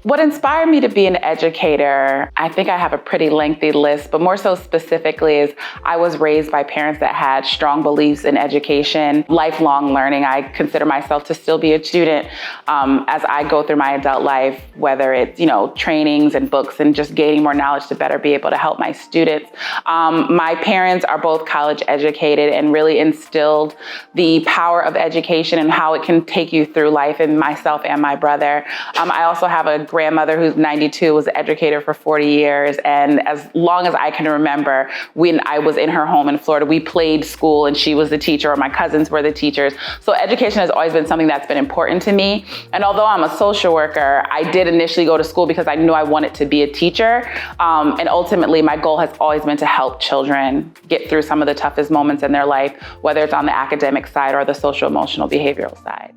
What inspired me to be an educator, I think I have a pretty lengthy list, but more so specifically is I was raised by parents that had strong beliefs in education, lifelong learning. I consider myself to still be a student as I go through my adult life, whether it's, trainings and books and just gaining more knowledge to better be able to help my students. My parents are both college educated and really instilled the power of education and how it can take you through life, in myself and my brother. I also have a grandmother who's 92, was an educator for 40 years. And as long as I can remember, when I was in her home in Florida, we played school and she was the teacher, or my cousins were the teachers. So education has always been something that's been important to me. And although I'm a social worker, I did initially go to school because I knew I wanted to be a teacher. And ultimately, my goal has always been to help children get through some of the toughest moments in their life, whether it's on the academic side or the social, emotional, behavioral side.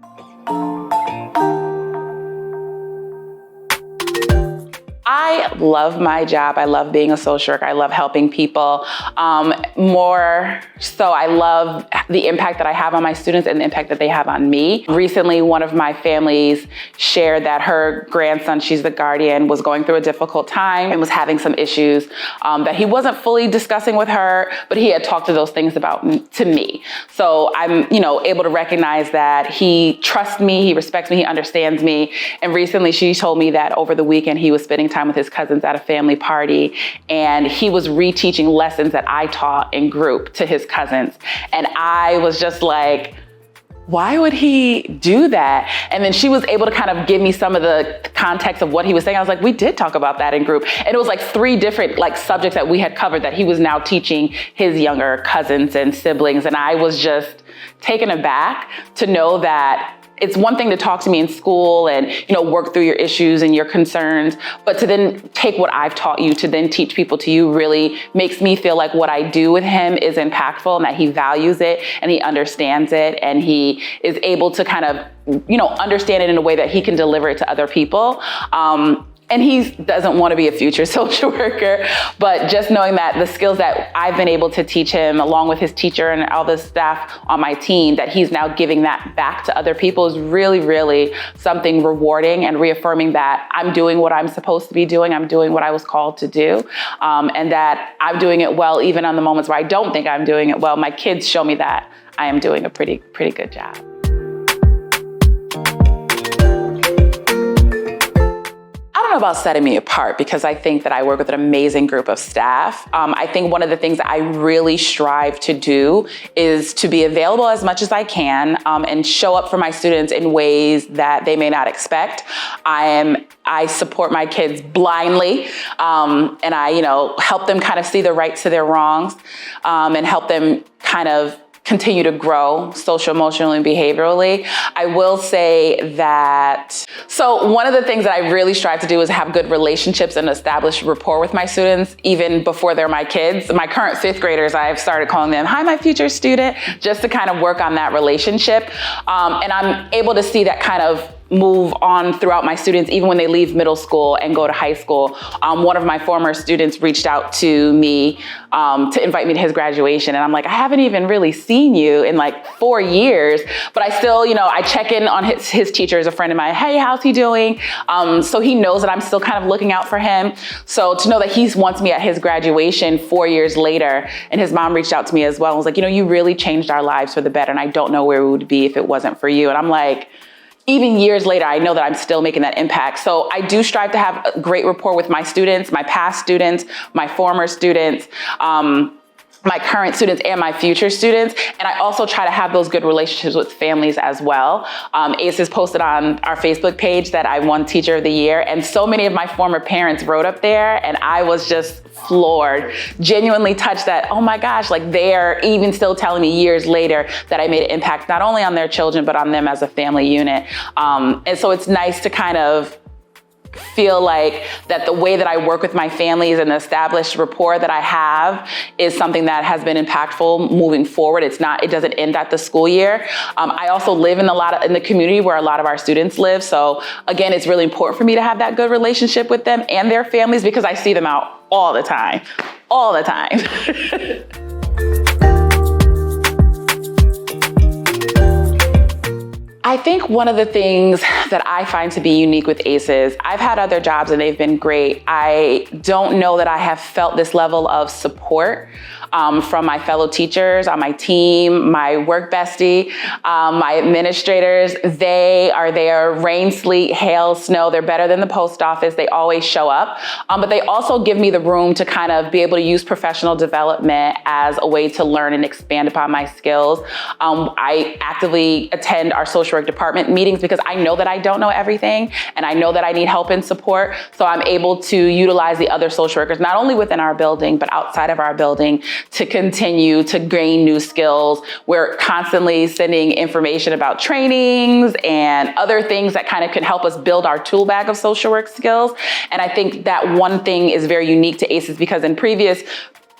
I love my job. I love being a social worker. I love helping people. More so, I love the impact that I have on my students and the impact that they have on me. Recently, one of my families shared that her grandson, she's the guardian, was going through a difficult time and was having some issues that he wasn't fully discussing with her, but he had talked to those things to me. So I'm, able to recognize that he trusts me, he respects me, he understands me. And recently, she told me that over the weekend, he was spending time with his cousins at a family party, and he was reteaching lessons that I taught in group to his cousins. And I was just like, why would he do that? And then she was able to kind of give me some of the context of what he was saying. I was like, we did talk about that in group. And it was like 3 different subjects that we had covered that he was now teaching his younger cousins and siblings. And I was just taken aback to know that it's one thing to talk to me in school and, work through your issues and your concerns, but to then take what I've taught you to then teach people to you really makes me feel like what I do with him is impactful and that he values it and he understands it and he is able to kind of, understand it in a way that he can deliver it to other people. And he doesn't want to be a future social worker, but just knowing that the skills that I've been able to teach him, along with his teacher and all the staff on my team, that he's now giving that back to other people is really, really something rewarding and reaffirming that I'm doing what I'm supposed to be doing. I'm doing what I was called to do, and that I'm doing it well, even on the moments where I don't think I'm doing it well. My kids show me that I am doing a pretty good job. I don't know about setting me apart because I think that I work with an amazing group of staff. I think one of the things that I really strive to do is to be available as much as I can and show up for my students in ways that they may not expect. I support my kids blindly, and I, help them kind of see the rights to their wrongs, and help them kind of continue to grow social, emotionally, and behaviorally. I will say that, so one of the things that I really strive to do is have good relationships and establish rapport with my students, even before they're my kids. My current 5th graders, I've started calling them, hi, my future student, just to kind of work on that relationship. And I'm able to see that kind of move on throughout my students, even when they leave middle school and go to high school. One of my former students reached out to me to invite me to his graduation. And I'm like, I haven't even really seen you in 4 years, but I still, I check in on his teacher as a friend of mine. Hey, how's he doing? So he knows that I'm still kind of looking out for him. So to know that he wants me at his graduation 4 years later, and his mom reached out to me as well and was like, you really changed our lives for the better. And I don't know where we would be if it wasn't for you. And I'm like, even years later, I know that I'm still making that impact. So I do strive to have a great rapport with my students, my past students, my former students, my current students and my future students. And I also try to have those good relationships with families as well. ACE has posted on our Facebook page that I won Teacher of the Year. And so many of my former parents wrote up there and I was just floored, genuinely touched that, oh my gosh, they're even still telling me years later that I made an impact not only on their children, but on them as a family unit. And so it's nice to kind of feel like that the way that I work with my families and the established rapport that I have is something that has been impactful moving forward. It doesn't end at the school year. I also live in the community where a lot of our students live. So again, it's really important for me to have that good relationship with them and their families because I see them out all the time. I I think one of the things that I find to be unique with ACES, I've had other jobs and they've been great. I don't know that I have felt this level of support from my fellow teachers on my team, my work bestie, my administrators. They are there, rain, sleet, hail, snow. They're better than the post office. They always show up. But they also give me the room to kind of be able to use professional development as a way to learn and expand upon my skills. I actively attend our social work department meetings because I know that I don't know everything and I know that I need help and support. So I'm able to utilize the other social workers, not only within our building, but outside of our building, to continue to gain new skills. We're constantly sending information about trainings and other things that kind of can help us build our tool bag of social work skills. And I think that one thing is very unique to ACES because in previous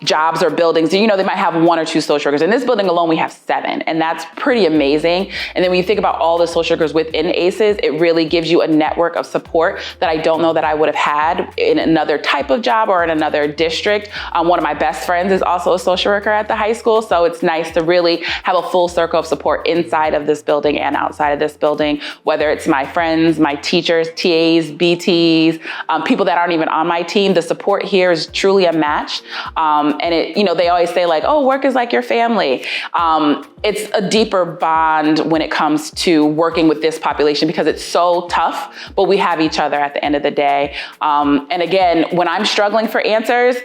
jobs or buildings, they might have 1 or 2 social workers. In this building alone, we have 7, and that's pretty amazing. And then when you think about all the social workers within ACES, it really gives you a network of support that I don't know that I would have had in another type of job or in another district. One of my best friends is also a social worker at the high school, so it's nice to really have a full circle of support inside of this building and outside of this building, whether it's my friends, my teachers, TAs, BTs, people that aren't even on my team. The support here is truly a match. And they always say like, oh, work is like your family. It's a deeper bond when it comes to working with this population because it's so tough, but we have each other at the end of the day. And again, when I'm struggling for answers,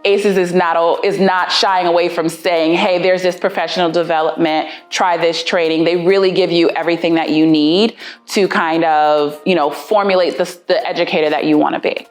ACES is not shying away from saying, hey, there's this professional development, try this training. They really give you everything that you need to kind of, formulate the educator that you want to be.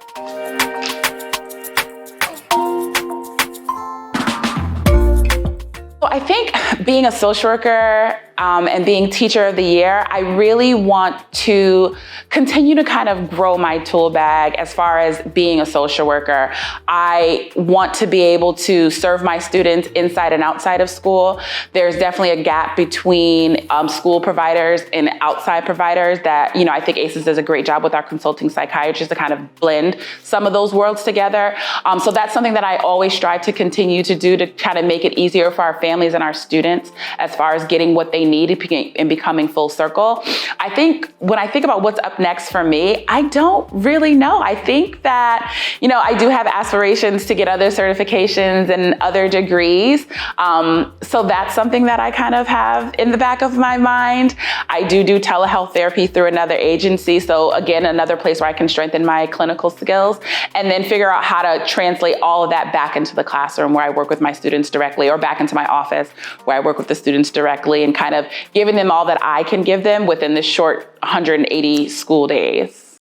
I think being a social worker and being Teacher of the Year, I really want to continue to kind of grow my tool bag as far as being a social worker. I want to be able to serve my students inside and outside of school. There's definitely a gap between school providers and outside providers that, I think ACES does a great job with our consulting psychiatrists to kind of blend some of those worlds together. So that's something that I always strive to continue to do to kind of make it easier for our families and our students as far as getting what they need and becoming full circle. I think when I think about what's up next for me, I don't really know. I think that, I do have aspirations to get other certifications and other degrees. So that's something that I kind of have in the back of my mind. I do telehealth therapy through another agency. So again, another place where I can strengthen my clinical skills and then figure out how to translate all of that back into the classroom where I work with my students directly or back into my office where I work with the students directly and kind of giving them all that I can give them within the short 180 school days.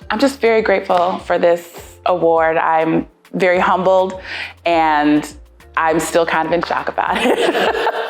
I'm just very grateful for this award. I'm very humbled and I'm still kind of in shock about it.